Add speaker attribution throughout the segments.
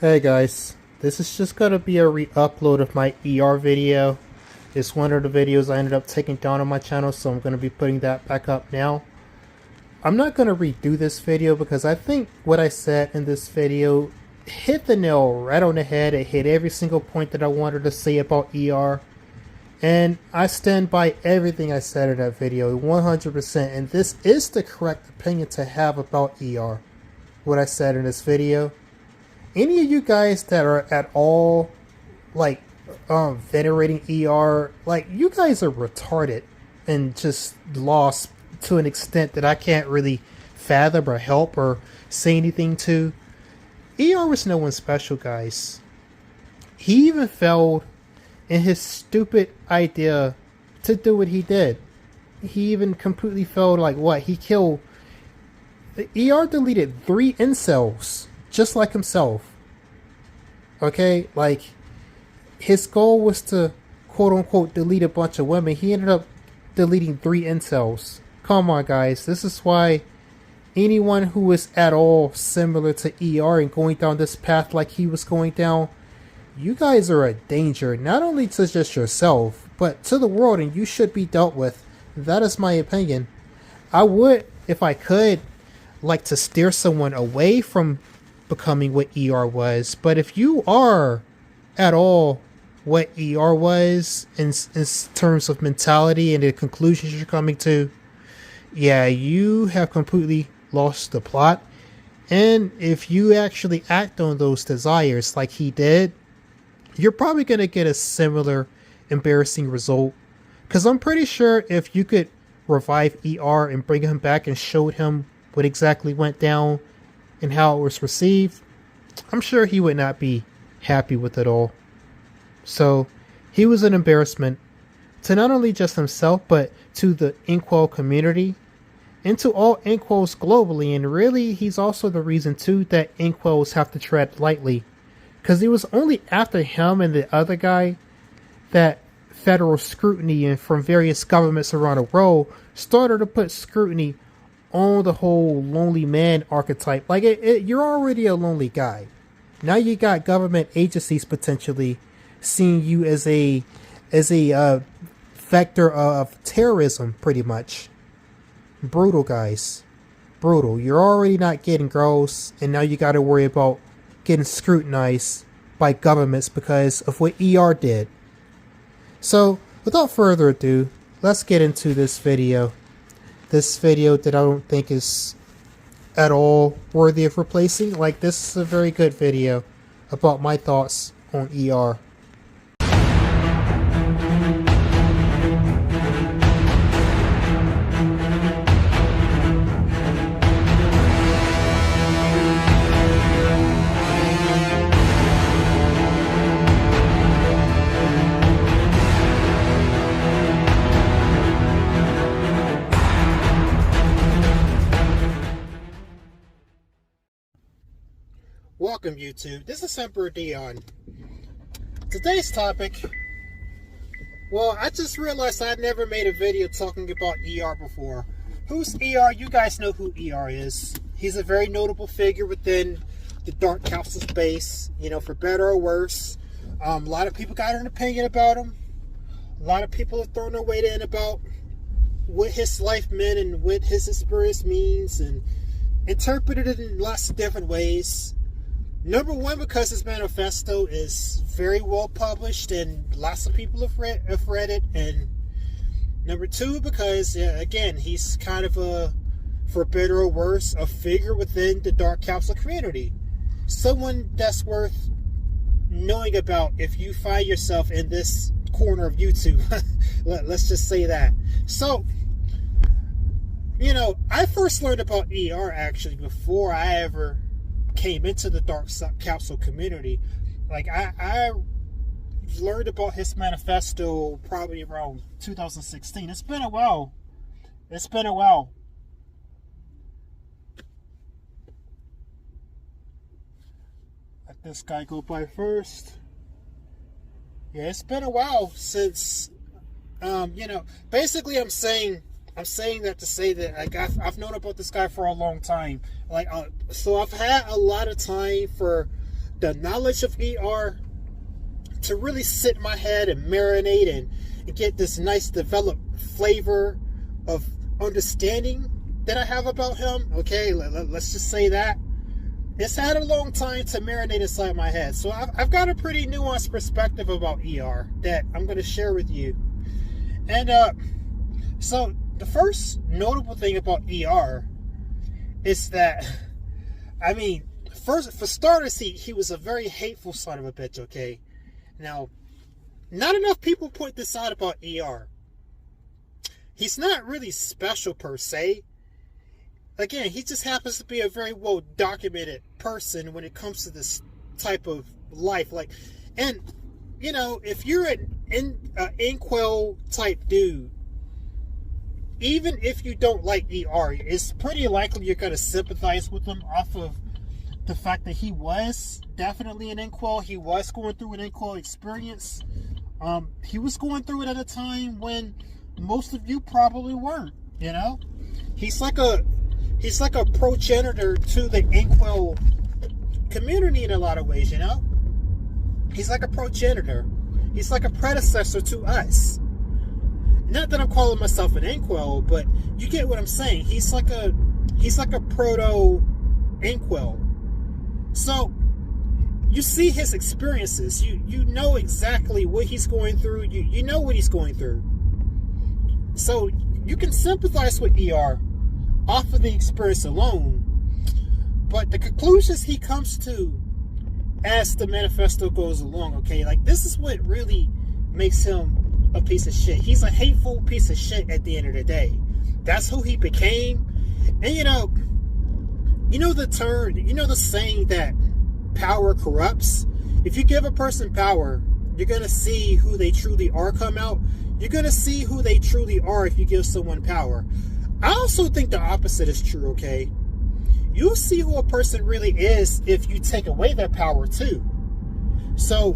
Speaker 1: Hey guys, this is just gonna be a re-upload of my ER video. It's one of the videos I ended up taking down on my channel, so I'm gonna be putting that back up now. I'm not gonna redo this video because I think what I said in this video hit the nail right on the head. It hit every single point that I wanted to say about ER. And I stand by everything I said in that video 100%, and this is the correct opinion to have about ER. What I said in this video. Any of you guys that are at all like venerating ER, like, you guys are retarded and just lost to an extent that I can't really fathom or help or say anything to. ER was no one special, guys. He even failed in his stupid idea to do what he did. He even completely failed. Like, what? He killed... ER deleted 3 incels, just like himself. Okay? Like, his goal was to, quote-unquote, delete a bunch of women. He ended up deleting 3 incels. Come on, guys. This is why anyone who is at all similar to ER and going down this path like he was going down, you guys are a danger, not only to just yourself, but to the world, and you should be dealt with. That is my opinion. I would, if I could, like to steer someone away from becoming what ER was, but if you are at all what ER was in terms of mentality and the conclusions you're coming to, yeah, you have completely lost the plot. And if you actually act on those desires like he did, you're probably going to get a similar embarrassing result. Because I'm pretty sure if you could revive ER and bring him back and showed him what exactly went down and how it was received, I'm sure he would not be happy with it all. So he was an embarrassment to not only just himself, but to the Inkwell community and to all Inkwells globally. And really, he's also the reason too that Inkwells have to tread lightly. Because it was only after him and the other guy that federal scrutiny and from various governments around the world started to put scrutiny on the whole lonely man archetype. Like, you're already a lonely guy. Now you got government agencies potentially seeing you as a vector of terrorism, pretty much. Brutal, guys. Brutal. You're already not getting girls, and now you got to worry about getting scrutinized by governments because of what ER did. So, without further ado, let's get into this video. This video that I don't think is at all worthy of replacing. Like, this is a very good video about my thoughts on ER. Welcome, YouTube. This is Emperor Dion. Today's topic, well, I just realized I never made a video talking about ER before. Who's ER? You guys know who ER is. He's a very notable figure within the dark council space, you know, for better or worse. A lot of people got an opinion about him. A lot of people have thrown their weight in about what his life meant and what his experience means and interpreted it in lots of different ways. Number one, because his manifesto is very well published and lots of people have read it. And number two, because, again, he's kind of a, for better or worse, a figure within the Dark Council community. Someone that's worth knowing about if you find yourself in this corner of YouTube. Let's just say that. So, you know, I first learned about ER actually before I ever came into the Dark Council community. Like, I learned about his manifesto probably around 2016. It's been a while. It's been a while. Let this guy go by first. Yeah, it's been a while since, you know, basically I'm saying that to say that, like, I've known about this guy for a long time. Like, so I've had a lot of time for the knowledge of ER to really sit in my head and marinate and get this nice developed flavor of understanding that I have about him. Okay, let's just say that. It's had a long time to marinate inside my head. So I've got a pretty nuanced perspective about ER that I'm going to share with you. And so the first notable thing about ER is that, I mean, first, for starters, he was a very hateful son of a bitch, okay? Now, not enough people point this out about ER. He's not really special per se. Again, he just happens to be a very well-documented person when it comes to this type of life. Like, and, you know, if you're an inkwell type dude, even if you don't like ER, it's pretty likely you're going to sympathize with him off of the fact that he was definitely an inkwell. He was going through an inkwell experience. He was going through it at a time when most of you probably weren't, you know? He's like a progenitor to the inkwell community in a lot of ways, you know? He's like a progenitor. He's like a predecessor to us. Not that I'm calling myself an inkwell, but you get what I'm saying. He's like a proto inkwell. So you see his experiences. You know exactly what he's going through. You know what he's going through. So you can sympathize with ER off of the experience alone. But the conclusions he comes to as the manifesto goes along, okay, like this is what really makes him a piece of shit. He's a hateful piece of shit at the end of the day. That's who he became. And you know the term, you know the saying that power corrupts. If you give a person power, you're going to see who they truly are come out. You're going to see who they truly are if you give someone power. I also think the opposite is true, okay? You'll see who a person really is if you take away their power too. So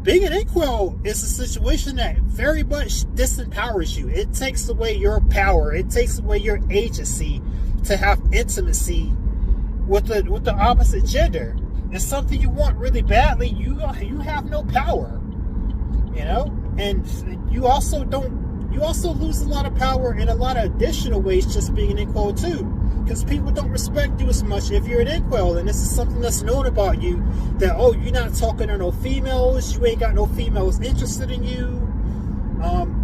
Speaker 1: being an inkwell is a situation that very much disempowers you. It takes away your power. It takes away your agency to have intimacy with the opposite gender. It's something you want really badly. You have no power, you know, and you also lose a lot of power in a lot of additional ways just being an inkwell too, because people don't respect you as much if you're an inkwell. And this is something that's known about you, that you're not talking to no females, you ain't got no females interested in you.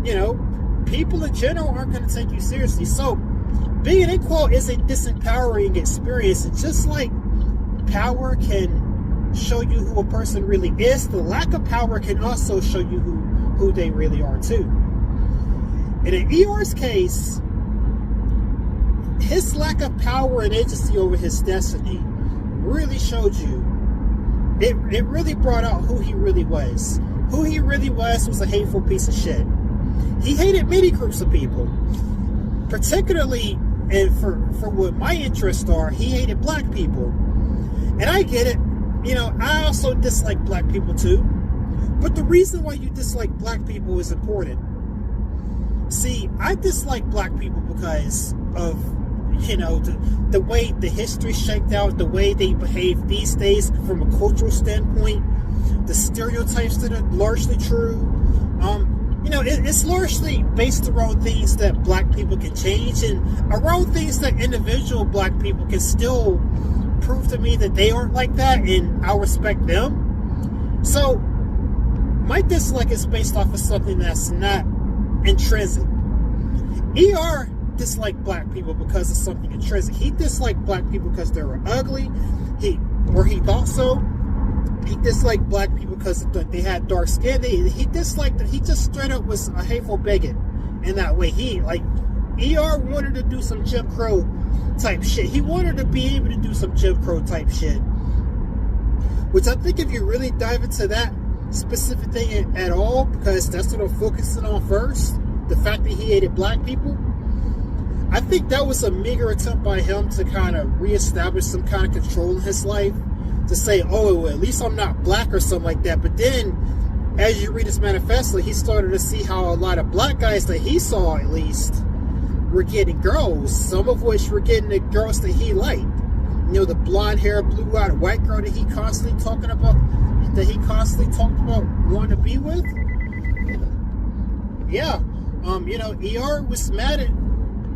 Speaker 1: You know, people in general aren't going to take you seriously. So being an inkwell is a disempowering experience. And just like power can show you who a person really is, the lack of power can also show you who they really are too. And in ER's case, his lack of power and agency over his destiny really showed you. It really brought out who he really was. Who he really was a hateful piece of shit. He hated many groups of people. Particularly, and for what my interests are, he hated black people. And I get it. You know, I also dislike black people too. But the reason why you dislike black people is important. See, I dislike black people because of, you know, the way the history shaped out, the way they behave these days from a cultural standpoint, the stereotypes that are largely true. You know, it's largely based around things that black people can change, and around things that individual black people can still prove to me that they aren't like that, and I'll respect them. So my dislike is based off of something that's not intrinsic. ER disliked black people because of something intrinsic. He disliked black people because they were ugly. He thought so. He disliked black people because they had dark skin. He disliked that. He just straight up was a hateful bigot in that way. ER wanted to do some Jim Crow type shit. He wanted to be able to do some Jim Crow type shit. Which I think if you really dive into that specific thing at all, because that's what I'm focusing on first, the fact that he hated black people, I think that was a meager attempt by him to kind of reestablish some kind of control in his life, to say, well, at least I'm not black or something like that. But then, as you read his manifesto, he started to see how a lot of black guys that he saw, at least, were getting girls, some of which were getting the girls that he liked. the blonde hair, blue-eyed white girl that he constantly talked about wanting to be with. Yeah, ER was mad at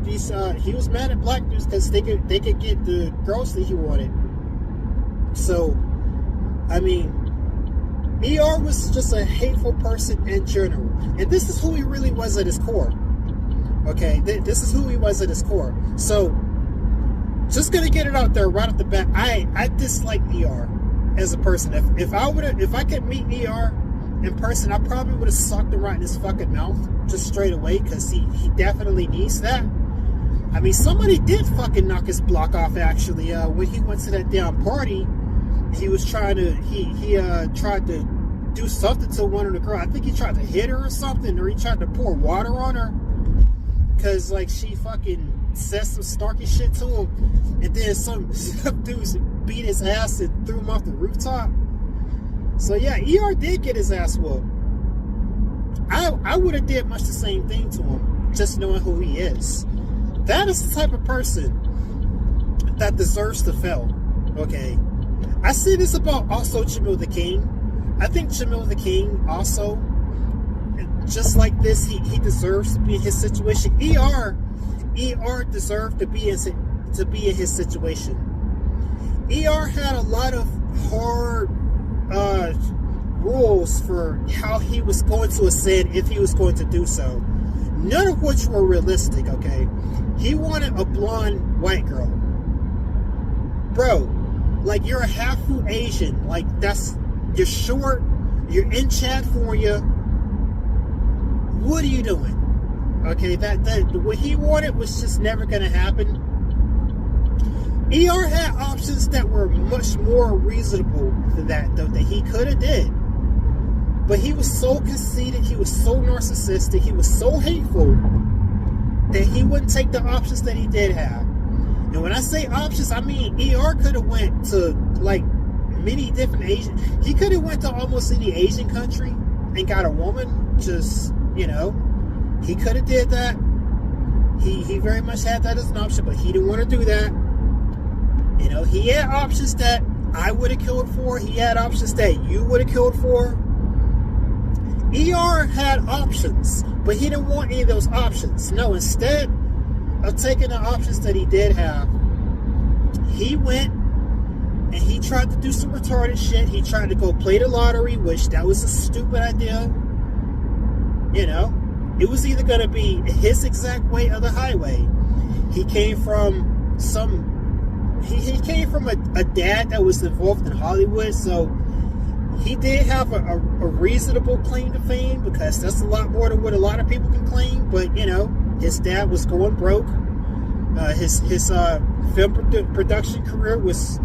Speaker 1: these. He was mad at black dudes because they could get the girls that he wanted. So, I mean, ER was just a hateful person in general, and this is who he really was at his core. Okay, this is who he was at his core. So, just gonna get it out there right off the bat. I dislike ER as a person. If I could meet ER in person, I probably would have socked him right in his fucking mouth just straight away, because he definitely needs that. I mean, somebody did fucking knock his block off actually. When he went to that damn party, he was trying to tried to do something to one of the girls. I think he tried to hit her or something, or he tried to pour water on her because like she fucking said some snarky shit to him, and then some dudes beat his ass and threw him off the rooftop. So yeah, ER did get his ass whooped. I would have did much the same thing to him, just knowing who he is. That is the type of person that deserves to fail. Okay, I see this about also Jamil the King. I think Jamil the King also, just like this, he deserves to be in his situation. ER deserved to be in his situation. ER had a lot of hard rules for how he was going to ascend if he was going to do so, none of which were realistic. Okay, he wanted a blonde white girl, bro. Like, you're a half-foot Asian. Like, you're short, you're in California. What are you doing? Okay, that what he wanted was just never gonna happen. ER had options that were much more reasonable than that, though, that he could have did. But he was so conceited, he was so narcissistic, he was so hateful that he wouldn't take the options that he did have. And when I say options, I mean ER could have went to like many different Asian. He could have went to almost any Asian country and got a woman. Just, he could have did that. He very much had that as an option, but he didn't want to do that. He had options that I would have killed for. He had options that you would have killed for. ER had options, but he didn't want any of those options. No, instead of taking the options that he did have, he went and he tried to do some retarded shit. He tried to go play the lottery, which that was a stupid idea. It was either going to be his exact way or the highway. He came from he came from a dad that was involved in Hollywood, so he did have a reasonable claim to fame, because that's a lot more than what a lot of people can claim. But his dad was going broke. His film production career was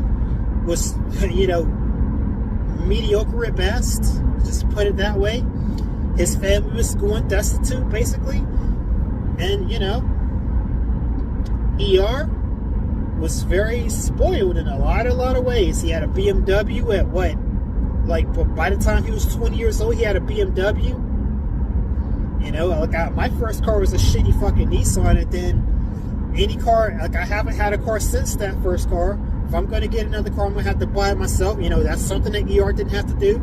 Speaker 1: mediocre at best. Just put it that way. His family was going destitute, basically. And ER was very spoiled in a lot of ways. He had a BMW at what? Like, by the time he was 20 years old, he had a BMW. My first car was a shitty fucking Nissan, and then any car, I haven't had a car since that first car. If I'm going to get another car, I'm going to have to buy it myself. That's something that ER didn't have to do.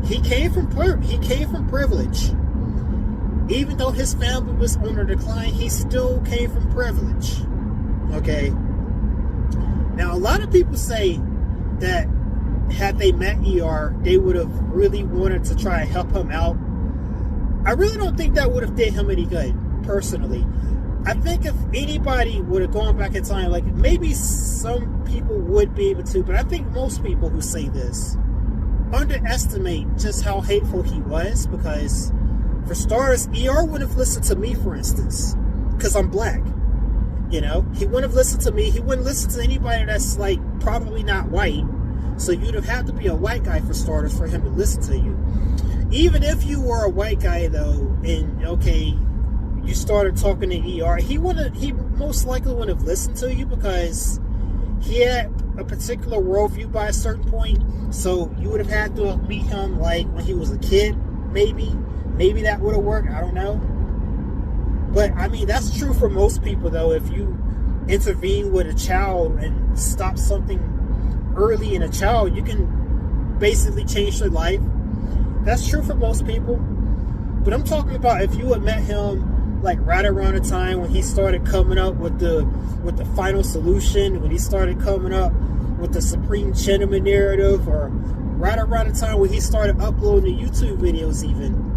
Speaker 1: He came from privilege. Even though his family was on the decline, he still came from privilege. Okay? Now, a lot of people say that had they met ER, they would have really wanted to try and help him out. I really don't think that would have did him any good, personally. I think if anybody would have gone back in time, like, maybe some people would be able to, but I think most people who say this underestimate just how hateful he was, because, for starters, ER wouldn't have listened to me, for instance, because I'm black. He wouldn't have listened to me. He wouldn't listen to anybody that's, like, probably not white. So you'd have had to be a white guy, for starters, for him to listen to you. Even if you were a white guy, though, and, okay, you started talking to ER, he most likely wouldn't have listened to you, because he had a particular worldview by a certain point. So you would have had to meet him, like, when he was a kid, maybe. Maybe that would have worked. I don't know. But, I mean, that's true for most people, though. If you intervene with a child and stop something early in a child, you can basically change their life. That's true for most people. But I'm talking about if you had met him like right around the time when he started coming up with the final solution, when he started coming up with the Supreme Gentleman narrative, or right around the time when he started uploading the YouTube videos even.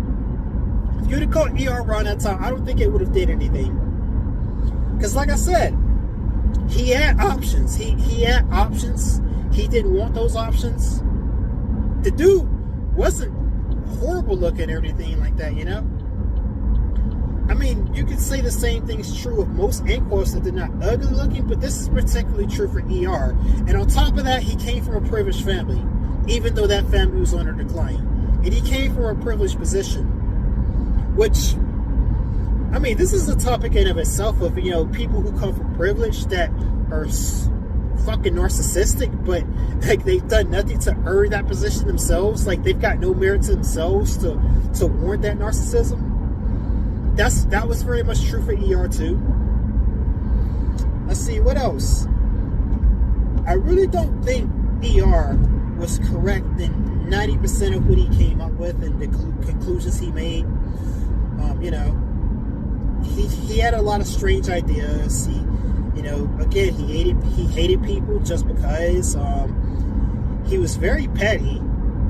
Speaker 1: If you'd have caught ER around that time, I don't think it would have did anything. Because like I said, he had options. He had options. He didn't want those options. The dude wasn't horrible looking or anything like that, you know? I mean, you could say the same thing's true of most Inquos that they're not ugly looking, but this is particularly true for ER. And on top of that, he came from a privileged family, even though that family was on a decline. And he came from a privileged position, which, I mean, this is a topic in of itself of, you know, people who come from privilege that are fucking narcissistic, but like they've done nothing to earn that position themselves. Like they've got no merit to themselves to warrant that narcissism. That was very much true for ER too. Let's see, what else? I really don't think ER was correct in 90% of what he came up with and the conclusions he made. You know, he had a lot of strange ideas. You know, again, he hated people just because. He was very petty.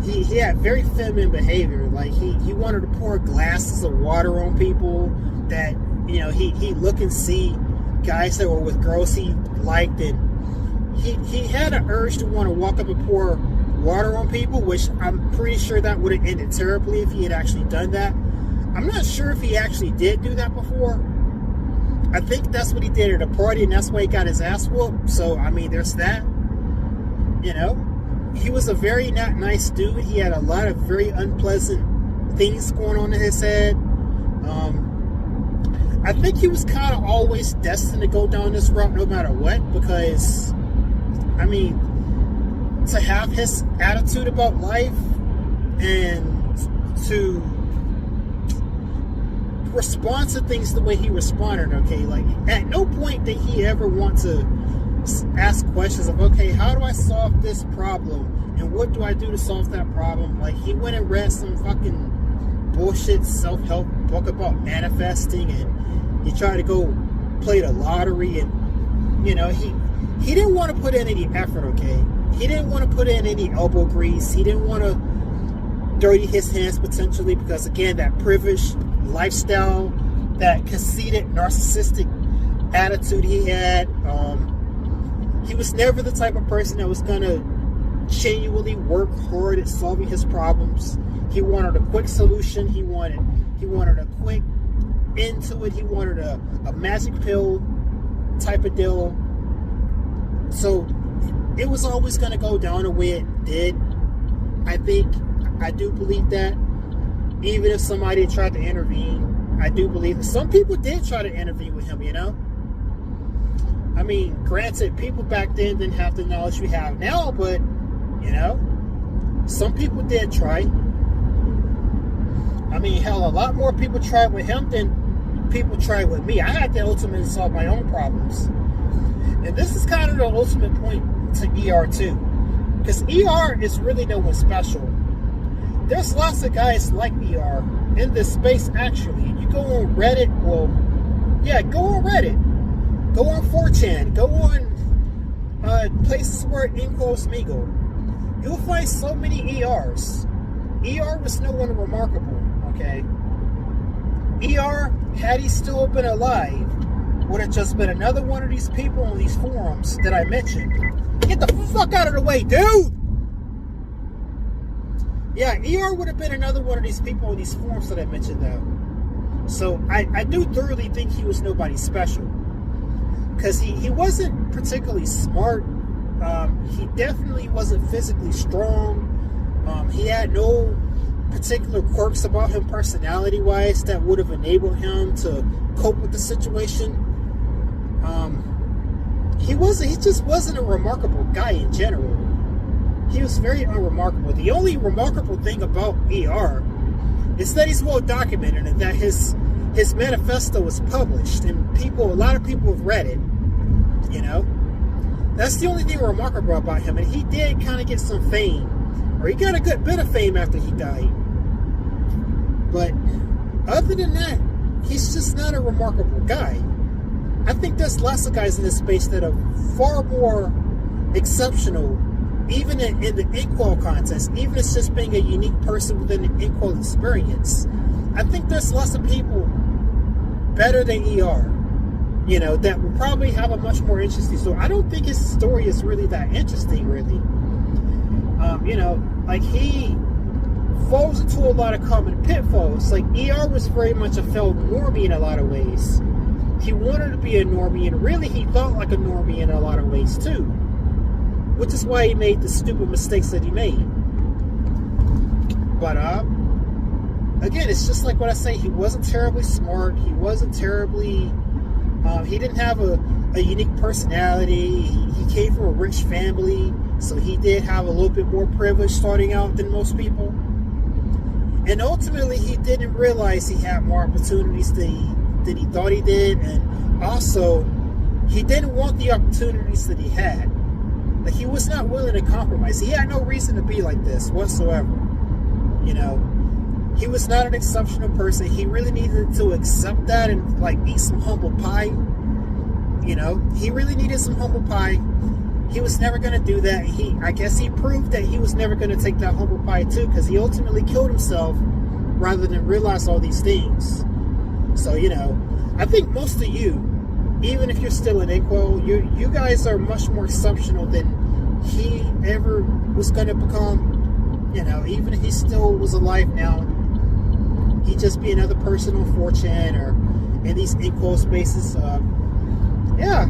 Speaker 1: He had very feminine behavior. Like he wanted to pour glasses of water on people. That, you know, he look and see guys that were with girls he liked, and he had an urge to want to walk up and pour water on people, which I'm pretty sure that would have ended terribly if he had actually done that. I'm not sure if he actually did do that before. I think that's what he did at a party, and that's why he got his ass whooped. So, I mean, there's that. You know, he was a very not nice dude. He had a lot of very unpleasant things going on in his head. I think he was kind of always destined to go down this route no matter what, because, I mean, to have his attitude about life and to respond to things the way he responded, okay, like at no point did he ever want to ask questions of, okay, how do I solve this problem and what do I do to solve that problem? Like, he went and read some fucking bullshit self-help book about manifesting, and he tried to go play the lottery, and, you know, he didn't want to put in any effort, okay? He didn't want to put in any elbow grease. He didn't want to dirty his hands potentially, because again, that privileged lifestyle, that conceited narcissistic attitude he had, he was never the type of person that was gonna genuinely work hard at solving his problems. He wanted a quick solution. He wanted a quick end to it. He wanted a magic pill type of deal. So it was always going to go down the way it did. I do believe that. Even if somebody tried to intervene, I do believe that some people did try to intervene with him, you know? I mean, granted, people back then didn't have the knowledge we have now, but, you know, some people did try. I mean, hell, a lot more people tried with him than people tried with me. I had to ultimately solve my own problems. And this is kind of the ultimate point to ER too. Because ER is really no one special. There's lots of guys like ER in this space, actually. You go on Reddit, well, yeah, go on Reddit. Go on 4chan. Go on places where Inquos mingle. You'll find so many ERs. ER was no one remarkable, okay? ER, had he still been alive, would have just been another one of these people on these forums that I mentioned. Get the fuck out of the way, dude! Yeah, ER would have been another one of these people on these forums that I mentioned, though. So I do thoroughly think he was nobody special. Because he wasn't particularly smart. He definitely wasn't physically strong. He had no particular quirks about him personality-wise that would have enabled him to cope with the situation. He just wasn't a remarkable guy in general. He was very unremarkable. The only remarkable thing about ER is that he's well documented and that his manifesto was published, and a lot of people have read it. You know? That's the only thing remarkable about him. And he did kind of get some fame. Or he got a good bit of fame after he died. But other than that, he's just not a remarkable guy. I think there's lots of guys in this space that are far more exceptional, even in the inkwell contest, even if it's just being a unique person within the inkwell experience. I think there's lots of people better than ER, you know, that will probably have a much more interesting story. I don't think his story is really that interesting, really. You know, like, he falls into a lot of common pitfalls. Like, ER was very much a failed normie in a lot of ways. He wanted to be a normie, and really he thought like a normie in a lot of ways too, which is why he made the stupid mistakes that he made. But again, it's just like what I say. He wasn't terribly smart. He wasn't terribly he didn't have a unique personality. He came from a rich family, so he did have a little bit more privilege starting out than most people. And ultimately, he didn't realize he had more opportunities than he thought he did. And also, he didn't want the opportunities that he had. Like, he was not willing to compromise. He had no reason to be like this whatsoever. You know, he was not an exceptional person. He really needed to accept that and, like, eat some humble pie. You know, he really needed some humble pie. He was never going to do that. I guess he proved that he was never going to take that humble pie too, because he ultimately killed himself rather than realize all these things. So, you know, I think most of you, even if you're still in inkwell, you guys are much more exceptional than he ever was going to become. You know, even if he still was alive now, he'd just be another person on 4chan or in these inkwell spaces. Yeah.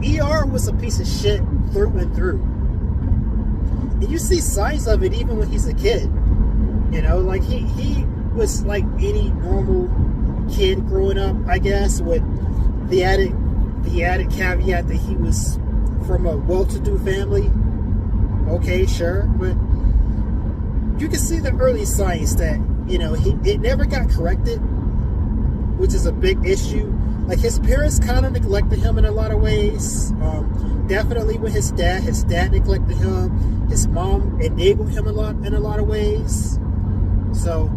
Speaker 1: ER was a piece of shit through and through. And you see signs of it even when he's a kid. You know, like, he was like any normal kid growing up, I guess, with the added caveat that he was from a well-to-do family. Okay, sure, but you can see the early signs that, you know, it never got corrected, which is a big issue. Like, his parents kind of neglected him in a lot of ways. Definitely with his dad neglected him. His mom enabled him in a lot of ways. So,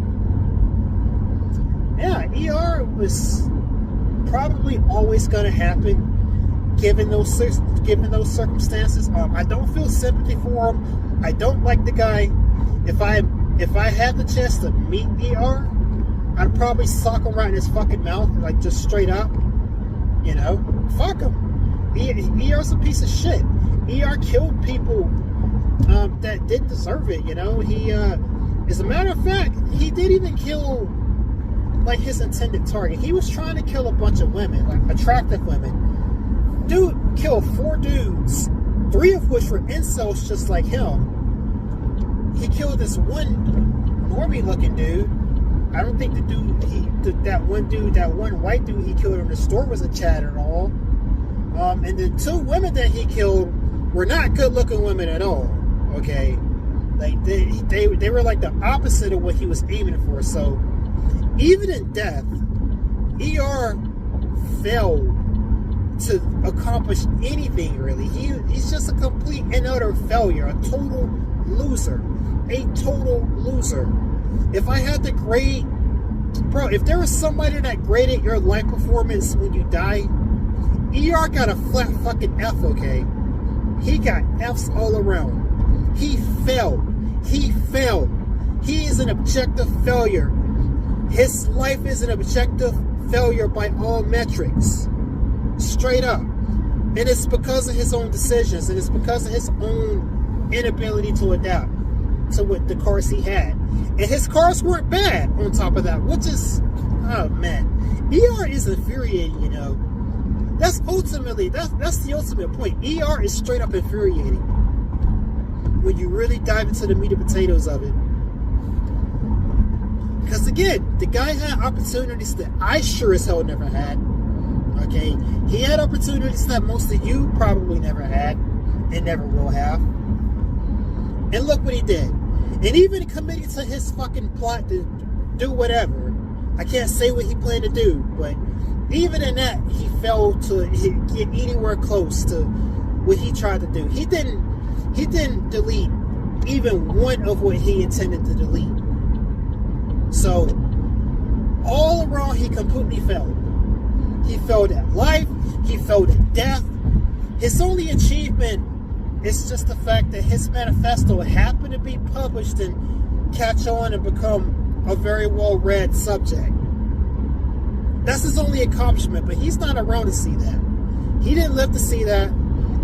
Speaker 1: yeah, ER was probably always going to happen, given those circumstances. I don't feel sympathy for him. I don't like the guy. If I had the chance to meet ER, I'd probably sock him right in his fucking mouth, like, just straight up. You know, fuck him. ER's a piece of shit. ER killed people that didn't deserve it. You know, he, as a matter of fact, he did even kill, like, his intended target. He was trying to kill a bunch of women, like attractive women. Dude killed 4 dudes, 3 of which were incels just like him. He killed this one normie-looking dude. I don't think that one white dude he killed in the store was a Chad at all. And the 2 women that he killed were not good-looking women at all. Okay, like, they were like the opposite of what he was aiming for. So even in death, ER failed to accomplish anything really. He's just a complete and utter failure, a total loser. If I had to grade, bro, if there was somebody that graded your life performance when you die, ER got a flat fucking F, okay? He got Fs all around. He failed. He is an objective failure. His life is an objective failure by all metrics. Straight up. And it's because of his own decisions, and it's because of his own inability to adapt to what the cars he had. And his cars weren't bad on top of that, which is, oh man, ER is infuriating, you know. That's the ultimate point. ER is straight up infuriating when you really dive into the meat and potatoes of it. Because again, the guy had opportunities that I sure as hell never had. Okay, he had opportunities that most of you probably never had and never will have. And look what he did. And even committed to his fucking plot to do whatever. I can't say what he planned to do, but even in that, he failed to get anywhere close to what he tried to do. He didn't delete even one of what he intended to delete. So all around, he completely failed. He failed at life. He failed at death. His only achievement is just the fact that his manifesto happened to be published and catch on and become a very well-read subject. That's his only accomplishment, but he's not around to see that. He didn't live to see that.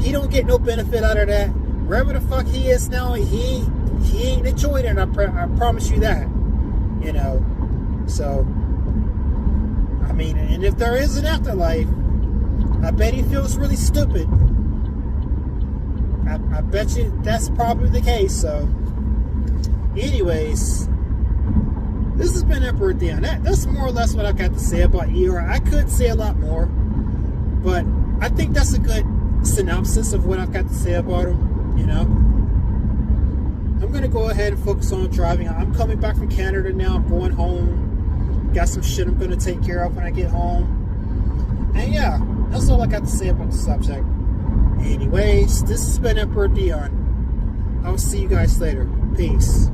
Speaker 1: He don't get no benefit out of that. Wherever the fuck he is now, he ain't enjoyed it. I promise you that. You know, so I mean, and if there is an afterlife, I bet he feels really stupid. I bet you that's probably the case. So, anyways, this has been Emperor Dion. That's more or less what I got to say about ER. I could say a lot more, but I think that's a good synopsis of what I've got to say about him. You know, I'm going to go ahead and focus on driving. I'm coming back from Canada now. I'm going home. Got some shit I'm going to take care of when I get home. And yeah, that's all I got to say about the subject. Anyways, this has been Emperor Dion. I'll see you guys later. Peace.